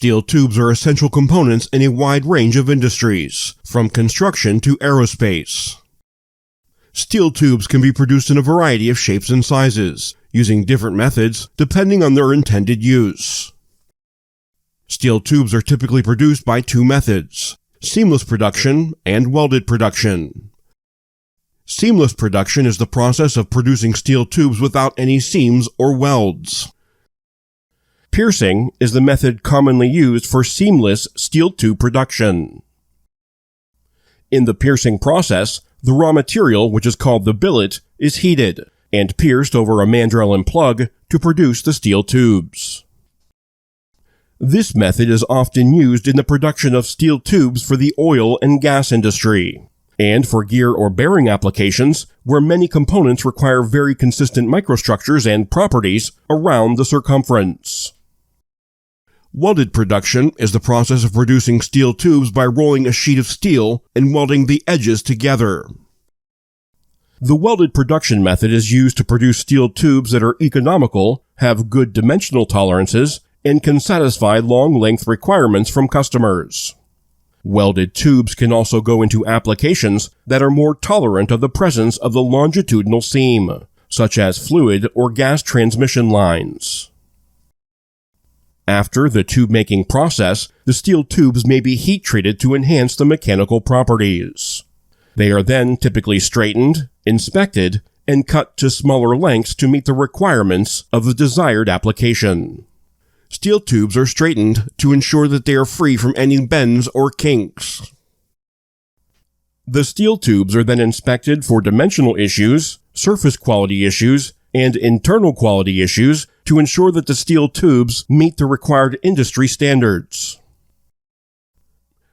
Steel tubes are essential components in a wide range of industries, from construction to aerospace. Steel tubes can be produced in a variety of shapes and sizes, using different methods depending on their intended use. Steel tubes are typically produced by two methods: seamless production and welded production. Seamless production is the process of producing steel tubes without any seams or welds. Piercing is the method commonly used for seamless steel tube production. In the piercing process, the raw material, which is called the billet, is heated and pierced over a mandrel and plug to produce the steel tubes. This method is often used in the production of steel tubes for the oil and gas industry, and for gear or bearing applications where many components require very consistent microstructures and properties around the circumference. Welded production is the process of producing steel tubes by rolling a sheet of steel and welding the edges together. The welded production method is used to produce steel tubes that are economical, have good dimensional tolerances, and can satisfy long length requirements from customers. Welded tubes can also go into applications that are more tolerant of the presence of the longitudinal seam, such as fluid or gas transmission lines. After the tube-making process, the steel tubes may be heat-treated to enhance the mechanical properties. They are then typically straightened, inspected, and cut to smaller lengths to meet the requirements of the desired application. Steel tubes are straightened to ensure that they are free from any bends or kinks. The steel tubes are then inspected for dimensional issues, surface quality issues, and internal quality issues to ensure that the steel tubes meet the required industry standards.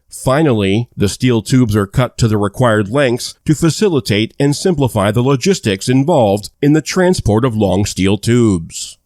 Finally, the steel tubes are cut to the required lengths to facilitate and simplify the logistics involved in the transport of long steel tubes.